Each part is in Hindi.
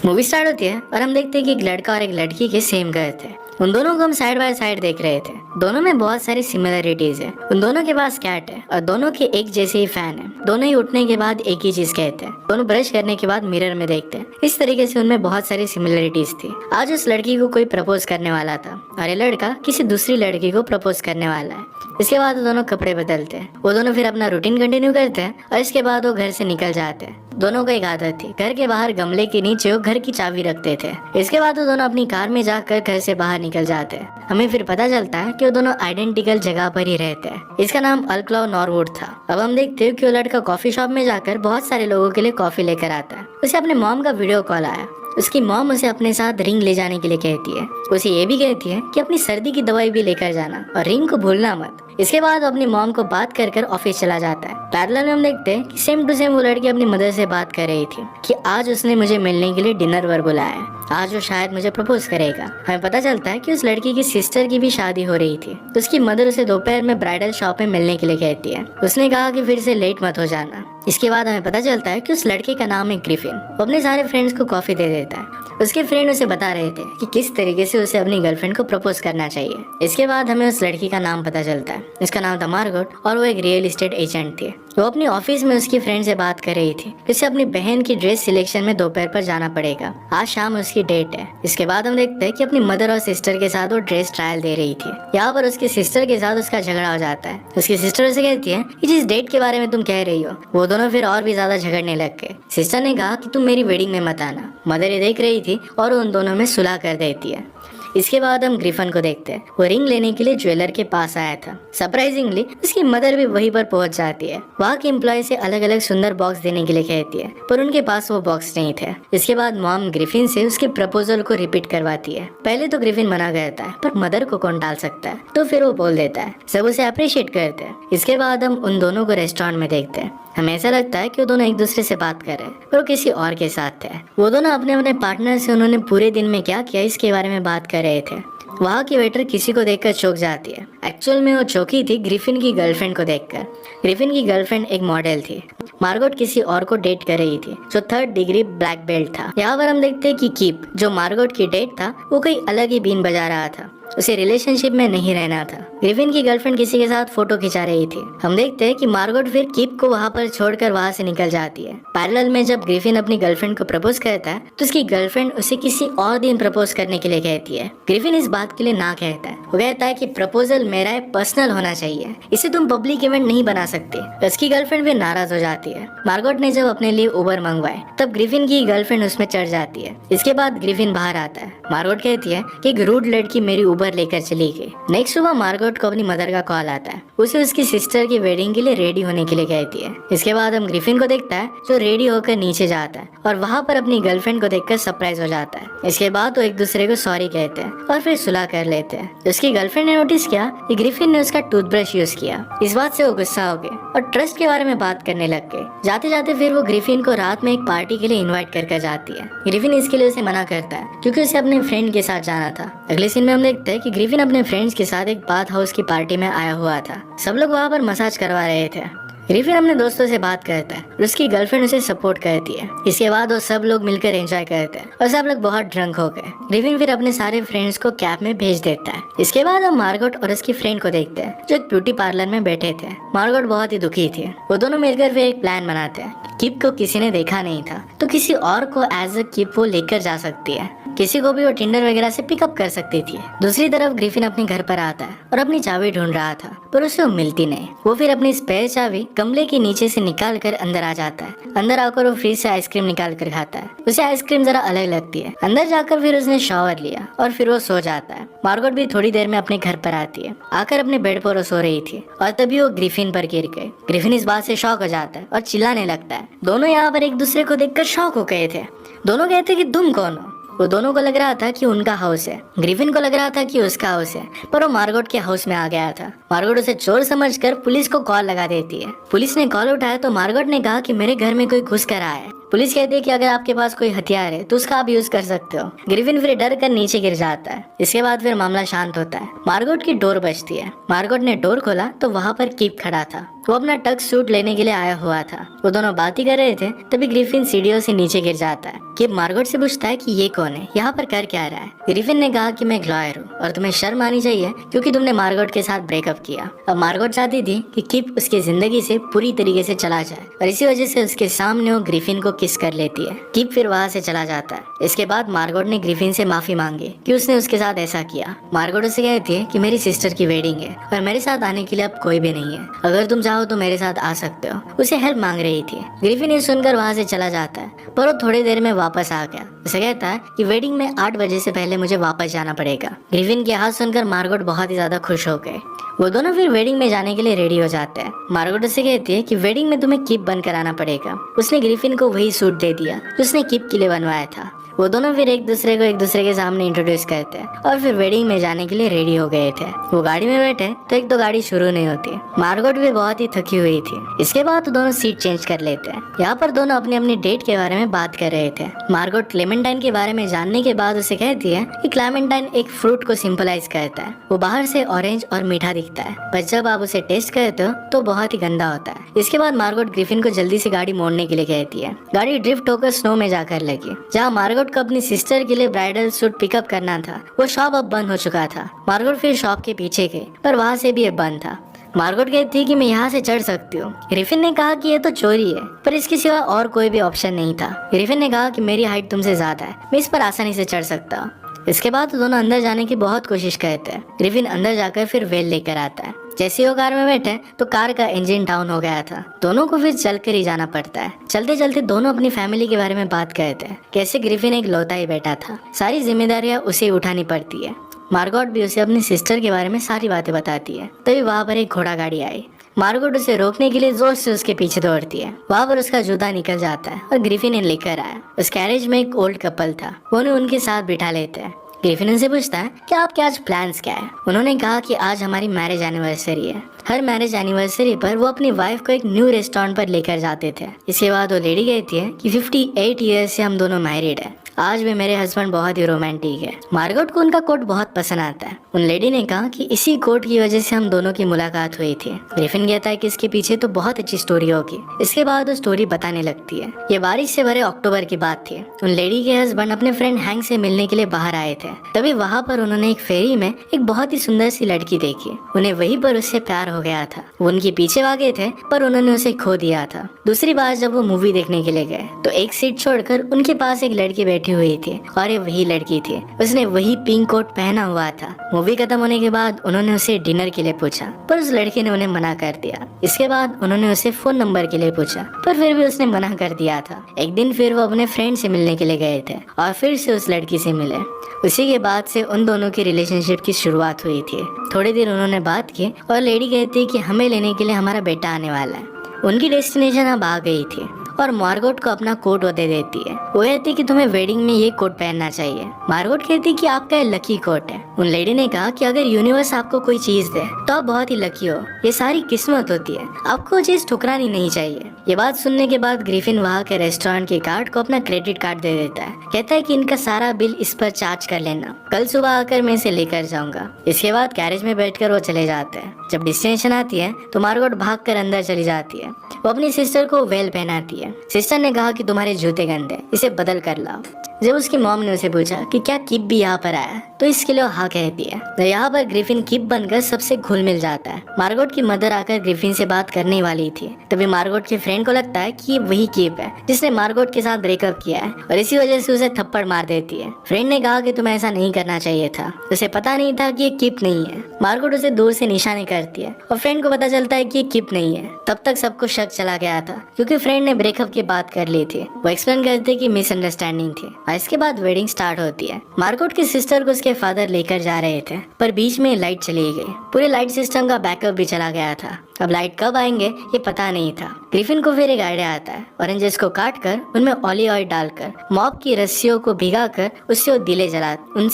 मूवी स्टार्ट होती है और हम देखते हैं कि एक लड़का और एक लड़की के सेम घर थे। उन दोनों को हम साइड बाय साइड देख रहे थे। दोनों में बहुत सारी सिमिलरिटीज है। उन दोनों के पास कैट है और दोनों के एक जैसे ही फैन है। दोनों ही उठने के बाद एक ही चीज कहते हैं। दोनों ब्रश करने के बाद मिरर में देखते हैं। इस तरीके से उनमें बहुत सारी सिमिलरिटीज थी। आज उस लड़की को कोई प्रपोज करने वाला था और ये लड़का किसी दूसरी लड़की को प्रपोज करने वाला है। इसके बाद वो दोनों कपड़े बदलते हैं। वो दोनों फिर अपना रूटीन कंटिन्यू करते हैं और इसके बाद वो घर से निकल जाते हैं। दोनों को एक आदत थी, घर के बाहर गमले के नीचे वो घर की चाबी रखते थे। इसके बाद वो दोनों अपनी कार में जाकर घर से बाहर निकल जाते हैं। हमें फिर पता चलता है कि वो दोनों आइडेंटिकल जगह पर ही रहते हैं। इसका नाम अल्क्लाव नॉरवुड था। अब हम देखते हैं कि वो लड़का कॉफी शॉप में जाकर बहुत सारे लोगों के लिए कॉफी लेकर आता है। उसे अपने मॉम का वीडियो कॉल आया। उसकी मॉम उसे अपने साथ रिंग ले जाने के लिए कहती है। उसे ये भी कहती है कि अपनी सर्दी की दवाई भी लेकर जाना और रिंग को भूलना मत। इसके बाद वो अपनी मॉम को बात कर कर ऑफिस चला जाता है। पैरेलल में हम देखते हैं कि सेम टू सेम वो लड़की अपनी मदर से बात कर रही थी कि आज उसने मुझे मिलने के लिए डिनर पर बुलाया है। आज वो शायद मुझे प्रपोज करेगा। हमें पता चलता है कि उस लड़की की सिस्टर की भी शादी हो रही थी। तो उसकी मदर उसे दोपहर में ब्राइडल शॉप में मिलने के लिए कहती है। उसने कहा कि फिर से लेट मत हो जाना। इसके बाद हमें पता चलता है कि उस लड़के का नाम है ग्रिफिन। वो अपने सारे फ्रेंड्स को कॉफी दे देता है। उसके फ्रेंड उसे बता रहे थे कि किस तरीके से उसे अपनी गर्लफ्रेंड को प्रपोज करना चाहिए। इसके बाद हमें उस लड़की का नाम पता चलता है। इसका नाम था मार्गोट और वो एक रियल एस्टेट एजेंट थी। वो अपनी ऑफिस में उसकी फ्रेंड से बात कर रही थी कि उसे अपनी बहन की ड्रेस सिलेक्शन में दोपहर पर जाना पड़ेगा। आज शाम उसकी डेट है। इसके बाद हम देखते हैं कि अपनी मदर और सिस्टर के साथ वो ड्रेस ट्रायल दे रही थी। यहाँ पर उसकी सिस्टर के साथ उसका झगड़ा हो जाता है। उसकी सिस्टर उसे कहती है कि जिस डेट के बारे में तुम कह रही हो, वो दोनों फिर और भी ज्यादा झगड़ने लग गए। सिस्टर ने कहा कि तुम मेरी वेडिंग में मत आना। मदर ये देख रही थी और उन दोनों में सुलह कर देती है। इसके बाद हम ग्रिफिन को देखते हैं। वो रिंग लेने के लिए ज्वेलर के पास आया था। सरप्राइजिंगली उसकी मदर भी वहीं पर पहुंच जाती है। वहाँ के एम्प्लॉय से अलग अलग सुंदर बॉक्स देने के लिए कहती है, पर उनके पास वो बॉक्स नहीं थे। इसके बाद मॉम ग्रिफिन से उसके प्रपोजल को रिपीट करवाती है। पहले तो ग्रिफिन मना करता है, पर मदर को कौन टाल सकता है, तो फिर वो बोल देता है। सब उसे अप्रिशिएट करते हैं। इसके बाद हम उन दोनों को रेस्टोरेंट में देखते हैं। हमें ऐसा लगता है कि वो दोनों एक दूसरे से बात कर रहे हैं, पर वो किसी और के साथ थे। वो दोनों अपने अपने पार्टनर से उन्होंने पूरे दिन में क्या किया इसके बारे में बात कर रहे थे। वहाँ की वेटर किसी को देखकर चौंक जाती है। एक्चुअल में वो चौंकी थी ग्रिफिन की गर्लफ्रेंड को देखकर। ग्रिफिन की गर्लफ्रेंड एक मॉडल थी। मार्गोट किसी और को डेट कर रही थी जो 3rd डिग्री ब्लैक बेल्ट था। यहाँ पर हम देखते हैं कि कीप जो मार्गोट की डेट था वो कहीं अलग ही बीन बजा रहा था। उसे रिलेशनशिप में नहीं रहना था। ग्रिफिन की गर्लफ्रेंड किसी के साथ फोटो खिंचा रही थी। हम देखते हैं कि मार्गोट फिर कीप को वहाँ पर छोड़कर वहाँ से निकल जाती है। पैरेलल में जब ग्रिफिन अपनी गर्लफ्रेंड को प्रपोज करता है तो उसकी गर्लफ्रेंड उसे किसी और दिन प्रपोज करने के लिए कहती है। ग्रिफिन इस बात के लिए ना कहता है। वो कहता है कि प्रपोजल मेरा है, पर्सनल होना चाहिए, इसे तुम पब्लिक इवेंट नहीं बना सकते। उसकी गर्लफ्रेंड फिर नाराज हो जाती है। मार्गोट ने जब अपने लिए उबर मंगवाए तब ग्रिफिन की गर्लफ्रेंड उसमें चढ़ जाती है। इसके बाद ग्रिफिन बाहर आता है। मार्गोट कहती है कि एक रूड लड़की मेरी उबर लेकर चली गई। नेक्स्ट सुबह मार्गोट को अपनी मदर का कॉल आता है। उसे उसकी सिस्टर की वेडिंग के लिए रेडी होने के लिए कहती है। इसके बाद हम ग्रिफिन को देखता है जो रेडी होकर नीचे जाता है और वहाँ पर अपनी गर्लफ्रेंड को देखकर सरप्राइज हो जाता है। इसके बाद वो एक दूसरे को सॉरी कहते हैं और फिर सुलह कर लेते हैं। उसकी गर्लफ्रेंड ने नोटिस किया कि ग्रिफिन ने उसका टूथब्रश यूज किया। इस बात से वो गुस्सा हो गए और ट्रस्ट के बारे में बात करने लग गए। जाते जाते फिर वो ग्रिफिन को रात में एक पार्टी के लिए इन्वाइट कर जाती है। ग्रिफिन इसके लिए उसे मना करता है क्योंकि उसे अपने फ्रेंड के साथ जाना था। अगले सीन में हम देखते हैं कि ग्रिफिन अपने फ्रेंड्स के साथ एक बाथ हाउस की पार्टी में आया हुआ था। सब लोग वहाँ पर मसाज करवा रहे थे। ग्रिफिन अपने दोस्तों से बात करता है और उसकी गर्लफ्रेंड उसे सपोर्ट करती है। इसके बाद वो सब लोग मिलकर एंजॉय करते हैं और सब लोग बहुत ड्रंक हो गए। ग्रिफिन फिर अपने सारे फ्रेंड्स को कैब में भेज देता है। इसके बाद हम मार्गोट और उसकी फ्रेंड को देखते हैं जो एक ब्यूटी पार्लर में बैठे थे। मार्गोट बहुत ही दुखी थी। वो दोनों मिलकर फिर एक प्लान बनाते हैं। किप को किसी ने देखा नहीं था तो किसी और को एज अ किप वो लेकर जा सकती है। किसी को भी वो टिंडर वगैरह से पिकअप कर सकती थी। दूसरी तरफ ग्रिफिन अपने घर पर आता है और अपनी चाबी ढूंढ रहा था, पर उसे वो मिलती नहीं। वो फिर अपनी स्पेयर चाबी गमले के नीचे से निकाल कर अंदर आ जाता है। अंदर आकर वो फ्रिज से आइसक्रीम निकाल कर खाता है। उसे आइसक्रीम जरा अलग लगती है। अंदर जाकर फिर उसने शॉवर लिया और फिर वो सो जाता है। मार्गोट भी थोड़ी देर में अपने घर पर आती है। आकर अपने बेड पर वो सो रही थी और तभी वो ग्रिफिन पर गिर गए। ग्रिफिन इस बात से शॉक हो जाता है और चिल्लाने लगता है। दोनों यहाँ पर एक दूसरे को देखकर शॉक हो गए थे। दोनों कहते कि तुम कौन हो। वो दोनों को लग रहा था कि उनका हाउस है। ग्रिफिन को लग रहा था कि उसका हाउस है, पर वो मार्गोट के हाउस में आ गया था। मार्गोट उसे चोर समझकर पुलिस को कॉल लगा देती है। पुलिस ने कॉल उठाया तो मार्गोट ने कहा कि मेरे घर में कोई घुस कर आया है। पुलिस कहती है कि अगर आपके पास कोई हथियार है तो उसका आप यूज कर सकते हो। ग्रिफिन फिर डर कर नीचे गिर जाता है। इसके बाद फिर मामला शांत होता है। मार्गोट की डोर बजती है। मार्गोट ने डोर खोला तो वहाँ पर कीप खड़ा था। वो अपना टक्स सूट लेने के लिए आया हुआ था। वो दोनों बात ही कर रहे थे, तभी ग्रिफिन सीढ़ियों से नीचे गिर जाता है। कीप मार्गोट से पूछता है कि ये कौन है, यहाँ पर कर क्या रहा है। ग्रिफिन ने कहा कि मैं एक लॉयर हूँ और तुम्हें शर्म आनी चाहिए क्योंकि तुमने मार्गोट के साथ ब्रेकअप किया। अब मार्गोट चाहती थी कि कीप उसकी जिंदगी से पूरी तरीके से चला जाए और इसी वजह से उसके सामने वो ग्रिफिन को किस कर लेती है। कीप फिर वहाँ से चला जाता है। इसके बाद मार्गोट ने ग्रिफिन से माफी मांगी कि उसने उसके साथ ऐसा किया। मार्गोट उसे कहती है कि मेरी सिस्टर की वेडिंग है और मेरे साथ आने के लिए अब कोई भी नहीं है, अगर तुम चाहो तो मेरे साथ आ सकते हो। उसे हेल्प मांग रही थी। ग्रिफिन ये सुनकर वहाँ से चला जाता है, पर वो थोड़ी देर में वापस आ गया। उसे कहता है कि वेडिंग में 8 बजे से पहले मुझे वापस जाना पड़ेगा। ग्रिफिन के हाथ सुनकर मार्गोट बहुत ही ज्यादा खुश हो गए। वो दोनों फिर वेडिंग में जाने के लिए रेडी हो जाते हैं। मार्गोट उसे कहती है कि वेडिंग में तुम्हें कीप बनकर आना पड़ेगा। उसने ग्रिफिन को वही सूट दे दिया जो उसने कीप के लिए बनवाया था। वो दोनों फिर एक दूसरे के सामने इंट्रोड्यूस करते हैं और फिर वेडिंग में जाने के लिए रेडी हो गए थे। वो गाड़ी में बैठे तो एक तो गाड़ी शुरू नहीं होती। मार्गोट भी बहुत ही थकी हुई थी। इसके बाद दोनों सीट चेंज कर लेते हैं। यहाँ पर दोनों अपनी अपनी डेट के बारे में बात कर रहे थे। मार्गोट क्लेमेंटाइन के बारे में जानने के बाद उसे कहती है कि क्लेमेंटाइन एक फ्रूट को सिंपलाइज करता है। वो बाहर से ऑरेंज और मीठा दिखता है, पर जब आप उसे टेस्ट करते हो तो बहुत ही गंदा होता है। इसके बाद मार्गोट ग्रिफिन को जल्दी से गाड़ी मोड़ने के लिए कहती है। गाड़ी ड्रिफ्ट होकर स्नो में जाकर लगी। जहाँ मार्गोट को अपनी सिस्टर के लिए ब्राइडल सूट पिकअप करना था, वो शॉप अब बंद हो चुका था। मार्गोट फिर शॉप के पीछे गई, पर वहाँ से भी ये बंद था। मार्गोट कहती है कि मैं यहाँ से चढ़ सकती हूँ। ग्रिफिन ने कहा कि ये तो चोरी है, पर इसके सिवा और कोई भी ऑप्शन नहीं था। ग्रिफिन ने कहा कि मेरी हाइट तुमसे ज्यादा है, मैं इस पर आसानी से चढ़ सकता हूँ। इसके बाद दोनों अंदर जाने की बहुत कोशिश करते हैं। ग्रिफिन अंदर जाकर फिर वेल लेकर आता है। जैसे ही वो कार में बैठे तो कार का इंजन डाउन हो गया था। दोनों को फिर चलकर ही जाना पड़ता है। चलते चलते दोनों अपनी फैमिली के बारे में बात करते हैं, कैसे ग्रिफिन एक लौता ही बेटा था, सारी जिम्मेदारियां उसे उठानी पड़ती है। मार्गोट भी उसे अपनी सिस्टर के बारे में सारी बातें बताती है। तभी वहाँ पर एक घोड़ा गाड़ी आई। मार्गोट उसे रोकने के लिए जोर से उसके पीछे दौड़ती है। वहाँ पर उसका जूता निकल जाता है और ग्रिफिन ने लेकर आया। उस कैरेज में एक ओल्ड कपल था, वो उन्हें उनके साथ बिठा लेते हैं। ग्रिफिन उनसे पूछता है कि आपके आज प्लान्स क्या है। उन्होंने कहा कि आज हमारी मैरिज एनिवर्सरी है। हर मैरिज एनिवर्सरी पर वो अपनी वाइफ को एक न्यू रेस्टोरेंट पर लेकर जाते थे। इसके बाद वो लेडी कहती है कि 58 ईयर्स से हम दोनों मैरिड है। आज भी मेरे हस्बैंड बहुत ही रोमांटिक है। मार्गोट को उनका कोट बहुत पसंद आता है। उन लेडी ने कहा कि इसी कोट की वजह से हम दोनों की मुलाकात हुई थी। ग्रिफिन कहता है कि इसके पीछे तो बहुत अच्छी स्टोरी होगी। इसके बाद वो स्टोरी बताने लगती है। ये बारिश से भरे अक्टूबर की बात थी। उन लेडी के हस्बैंड अपने फ्रेंड हैंक से मिलने के लिए बाहर आए थे। तभी वहाँ पर उन्होंने एक फेरी में एक बहुत ही सुंदर सी लड़की देखी। उन्हें वहीं पर उससे प्यार हो गया था। वो उनके पीछे भागे थे, पर उन्होंने उसे खो दिया था। दूसरी बार जब वो मूवी देखने के लिए गए तो एक सीट छोड़कर उनके पास एक लड़की बैठी हुई थी और ये वही लड़की थी। उसने वही पिंक कोट पहना हुआ था। मूवी खत्म होने के बाद उन्होंने उसे डिनर के लिए पूछा, पर उस लड़की ने उन्हें मना कर दिया। इसके बाद उन्होंने उसे फोन नंबर के लिए पूछा, पर फिर भी उसने मना कर दिया था। एक दिन फिर वो अपने फ्रेंड से मिलने के लिए गए थे और फिर से उस लड़की से मिले। उसी के बाद से उन दोनों की रिलेशनशिप की शुरुआत हुई थी। थोड़ी देर उन्होंने बात की और लेडी कहती है कि हमें लेने के लिए हमारा बेटा आने वाला है। उनकी डेस्टिनेशन अब आ गई थी और मार्गोट को अपना कोट वो दे देती है। वो कहती कि तुम्हें वेडिंग में ये कोट पहनना चाहिए। मार्गोट कहती कि आपका ये लकी कोट है। उन लेडी ने कहा कि अगर यूनिवर्स आपको कोई चीज दे तो आप बहुत ही लकी हो, ये सारी किस्मत होती है, आपको चीज ठुकरानी नहीं चाहिए। ये बात सुनने के बाद ग्रिफिन वहाँ के रेस्टोरेंट के गार्ड को अपना क्रेडिट कार्ड दे देता है। कहता है कि इनका सारा बिल इस पर चार्ज कर लेना, कल सुबह आकर मैं इसे लेकर जाऊंगा। इसके बाद कैरेज में बैठकर वो चले जाते हैं। जब डेस्टिनेशन आती है तो मार्गोट भागकर अंदर चली जाती है। वो अपनी सिस्टर को वेल पहनाती है। सिस्टर ने कहा कि तुम्हारे जूते गंदे, इसे बदल कर लाओ। जब उसकी मॉम ने उसे पूछा कि क्या कीप भी यहाँ पर आया तो इसके लिए हाँ कहती है। तो यहाँ पर ग्रिफिन कीप बनकर सबसे घुल मिल जाता है। मार्गोट की मदर आकर ग्रिफिन से बात करने वाली थी, तभी मार्गोट के फ्रेंड को लगता है कि ये वही कीप है जिसने मार्गोट के साथ ब्रेकअप किया है और इसी वजह से उसे थप्पड़ मार देती है। फ्रेंड ने कहा कि तुम्हें ऐसा नहीं करना चाहिए था, उसे पता नहीं था कि ये कीप नहीं है। मार्गोट उसे दूर से निशाने करती है और फ्रेंड को पता चलता है कि ये कीप नहीं है। तब तक सबको शक चला गया था क्योंकि फ्रेंड ने ब्रेकअप की बात कर ली थी। वो एक्सप्लेन करते कि मिसअंडरस्टैंडिंग थी और इसके बाद वेडिंग स्टार्ट होती है। मार्गोट की सिस्टर को उसके फादर लेकर जा रहे थे, पर बीच में लाइट चली गई। पूरे लाइट सिस्टम का बैकअप भी चला गया था। अब लाइट कब आएंगे ये पता नहीं था। ग्रिफिन को फिर एक आइडिया आता है। ऑरेंजेस को काट कर उनमें ऑलिव ऑयल डालकर मॉप की रस्सियों को भिगाकर उनसे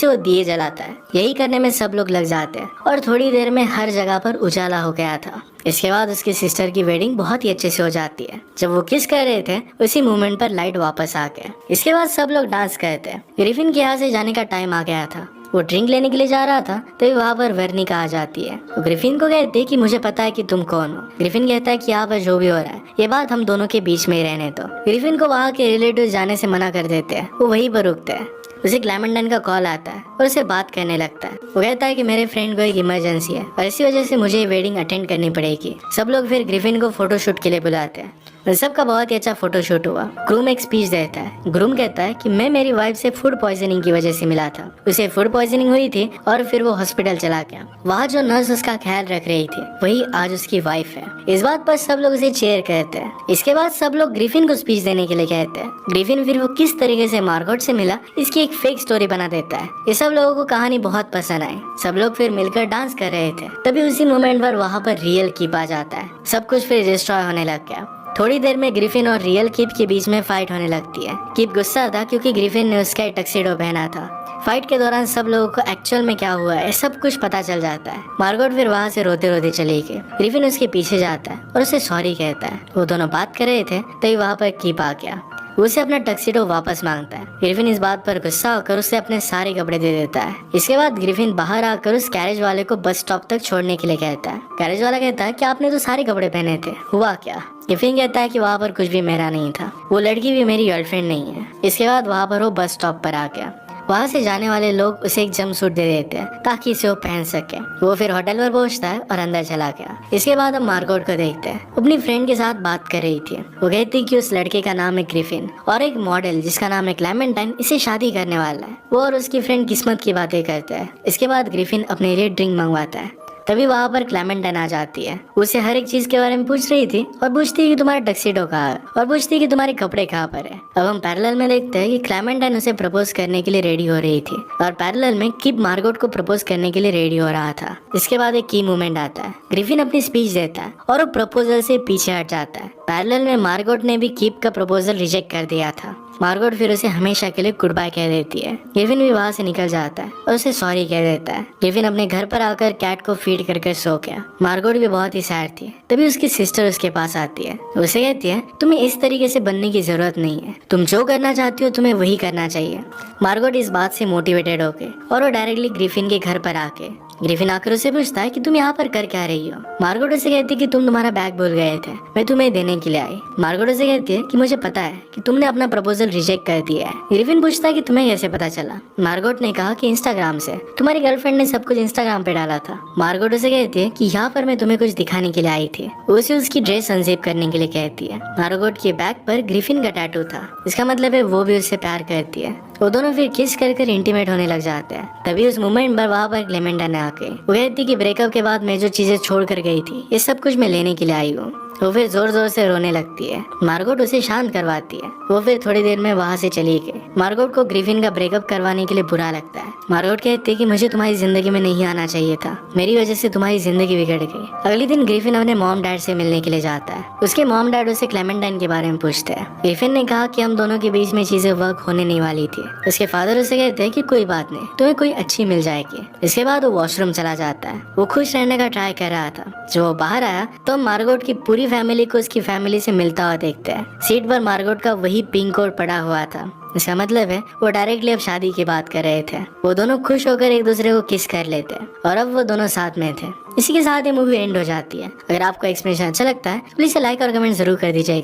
वो दिए जलाता है। यही करने में सब लोग लग जाते हैं और थोड़ी देर में हर जगह पर उजाला हो गया था। इसके बाद उसकी सिस्टर की वेडिंग बहुत ही अच्छे से हो जाती है। जब वो किस कर रहे थे उसी मोमेंट पर लाइट वापस आ गया। इसके बाद सब लोग डांस करते हैं। ग्रिफिन के यहाँ से जाने का टाइम आ गया था। वो ड्रिंक लेने के लिए जा रहा था तभी वहाँ पर वेरनिका आ जाती है। वो ग्रिफिन को कहते हैं कि मुझे पता है कि तुम कौन हो। ग्रिफिन कहता है कि यहाँ पर जो भी हो रहा है ये बात हम दोनों के बीच में ही रहने दो। ग्रिफिन को वहाँ के रिलेटिव जाने से मना कर देते हैं। वो वहीं पर रुकते हैं। उसे क्लेमेंटाइन का कॉल आता है और उसे बात करने लगता है। वो कहता है कि मेरे फ्रेंड को एक इमरजेंसी है और इसी वजह से मुझे ये वेडिंग अटेंड करनी पड़ेगी। सब लोग फिर ग्रिफिन को फोटोशूट के लिए बुलाते हैं और सबका बहुत ही अच्छा फोटोशूट हुआ। ग्रूम एक स्पीच देता है। ग्रूम कहता है कि मैं मेरी वाइफ से फूड पॉइजनिंग की वजह से मिला था। उसे फूड पॉइजनिंग हुई थी और फिर वो हॉस्पिटल चला गया। वहाँ जो नर्स उसका ख्याल रख रही थी वही आज उसकी वाइफ है। इस बात पर सब लोग उसे चेयर कहते हैं। इसके बाद सब लोग ग्रिफिन को स्पीच देने के लिए कहते हैं। ग्रिफिन फिर वो किस तरीके से मार्गोट से मिला इसकी एक फेक स्टोरी बना देता है। ये सब लोगों को कहानी बहुत पसंद आई। सब लोग फिर मिलकर डांस कर रहे थे। तभी उसी मोमेंट पर वहाँ पर रियल कीप आ जाता है। सब कुछ फिर डिस्ट्रॉय होने लग गया। थोड़ी देर में ग्रिफिन और रियल कीप के बीच में फाइट होने लगती है। कीप गुस्सा था क्योंकि ग्रिफिन ने उसका टक्सीडो पहना था। फाइट के दौरान सब लोगों को एक्चुअल में क्या हुआ है सब कुछ पता चल जाता है। मार्गोट फिर वहाँ से रोते रोते चली गई। ग्रिफिन उसके पीछे जाता है और उसे सॉरी कहता है। वो दोनों बात कर रहे थे तभी वहाँ पर कीप आ गया। उसे अपना टक्सीडो वापस मांगता है। ग्रिफिन इस बात पर गुस्सा होकर उसे अपने सारे कपड़े दे देता है। इसके बाद ग्रिफिन बाहर आकर उस कैरेज वाले को बस स्टॉप तक छोड़ने के लिए कहता है। कैरेज वाला कहता है कि आपने तो सारे कपड़े पहने थे, हुआ क्या? ग्रिफिन कहता है कि वहाँ पर कुछ भी मेरा नहीं था, वो लड़की भी मेरी गर्लफ्रेंड नहीं है। इसके बाद वहाँ पर वो बस स्टॉप पर आ गया। वहाँ से जाने वाले लोग उसे एक जंप सूट दे देते हैं ताकि इसे वो पहन सके। वो फिर होटल पर पहुँचता है और अंदर चला गया। इसके बाद हम मार्गोट को देखते हैं। अपनी फ्रेंड के साथ बात कर रही थी। वो कहती कि उस लड़के का नाम है ग्रिफिन और एक मॉडल जिसका नाम है क्लेमेंटाइन इसे शादी करने वाला है। वो और उसकी फ्रेंड किस्मत की बातें करते हैं। इसके बाद ग्रिफिन अपने लिए ड्रिंक मंगवाता है। तभी वहाँ पर क्लेमेंटाइन आ जाती है। उसे हर एक चीज के बारे में पूछ रही थी और पूछती कि तुम्हारा टक्सीडो कहाँ है और पूछती कि तुम्हारे कपड़े कहाँ पर है। अब हम पैरेलल में देखते हैं कि क्लेमेंटाइन उसे प्रपोज करने के लिए रेडी हो रही थी और पैरेलल में कीप मार्गोट को प्रपोज करने के लिए रेडी हो रहा था। इसके बाद एक की मूवमेंट आता है। ग्रिफिन अपनी स्पीच देता है और वो प्रपोजल से पीछे हट जाता है। पैरेलल में मार्गोट ने भी कीप का प्रपोजल रिजेक्ट कर दिया था। मार्गोट फिर उसे हमेशा के लिए गुड बाय कह देती है। ग्रिफिन भी वहाँ से निकल जाता है और उसे सॉरी कह देता है। ग्रिफिन अपने घर पर आकर कैट को फीड करके सो गया। मार्गोट भी बहुत ही सैड थी। तभी उसकी सिस्टर उसके पास आती है। उसे कहती है तुम्हें इस तरीके से बनने की जरूरत नहीं है, तुम जो करना चाहती हो तुम्हें वही करना चाहिए। मार्गोट इस बात से मोटिवेटेड होके और वो डायरेक्टली ग्रिफिन के घर पर आके ग्रिफिन आकर उसे पूछता है कि तुम यहाँ पर कर क्या रही हो। मार्गोट उसे कहती है कि तुम तुम्हारा बैग भूल गए थे, मैं तुम्हें देने के लिए आई। मार्गोट उसे कहती है कि मुझे पता है कि तुमने अपना प्रपोजल रिजेक्ट कर दिया है। ग्रिफिन पूछता है कि तुम्हें कैसे पता चला। मार्गोट ने कहा कि इंस्टाग्राम से, तुम्हारी गर्लफ्रेंड ने सब कुछ इंस्टाग्राम पे डाला था। मार्गोट उसे कहती है कि यहाँ पर मैं तुम्हें कुछ दिखाने के लिए आई थी। उसे उसकी ड्रेस अनजिप करने के लिए कहती है। मार्गोट के बैग पर ग्रिफिन का टैटू था। इसका मतलब है वो भी उससे प्यार करती है। वो दोनों फिर किस कर इंटीमेट होने लग जाते हैं। तभी उस मोमेंट पर वहाँ पर क्लेमेंटाइन आके वो कहती कि ब्रेकअप के बाद मैं जो चीजें छोड़ कर गई थी ये सब कुछ मैं लेने के लिए आई हूँ। वो फिर जोर जोर से रोने लगती है। मार्गोट उसे शांत करवाती है। वो फिर थोड़ी देर में वहाँ से चली गई। मार्गोट को ग्रिफिन का ब्रेकअप करवाने के लिए बुरा लगता है। मार्गोट कहती है कि मुझे तुम्हारी जिंदगी में नहीं आना चाहिए था, मेरी वजह से तुम्हारी जिंदगी बिगड़ गई। अगले दिन ग्रिफिन अपने मॉम डैड से मिलने के लिए जाता है। उसके मॉम डैड उसे क्लेमेंटाइन के बारे में पूछते हैं। ग्रिफिन ने कहा कि हम दोनों के बीच में चीजें वर्क होने नहीं वाली थी। उसके फादर उसे कहते हैं कि कोई बात नहीं, तुम्हें कोई अच्छी मिल जाएगी। इसके बाद वो वॉशरूम चला जाता है। वो खुश रहने का ट्राई कर रहा था। जब वो बाहर आया तो मार्गोट की पूरी फैमिली को उसकी फैमिली से मिलता हुआ देखते हैं। सीट पर मार्गोट का वही पिंक कोट पड़ा हुआ था। इसका मतलब है वो डायरेक्टली अब शादी की बात कर रहे थे। वो दोनों खुश होकर एक दूसरे को किस कर लेते हैं और अब वो दोनों साथ में थे। इसी के साथ ये मूवी एंड हो जाती है। अगर आपको एक्सप्लेनेशन अच्छा लगता है प्लीज लाइक और कमेंट जरूर कर दीजिएगा।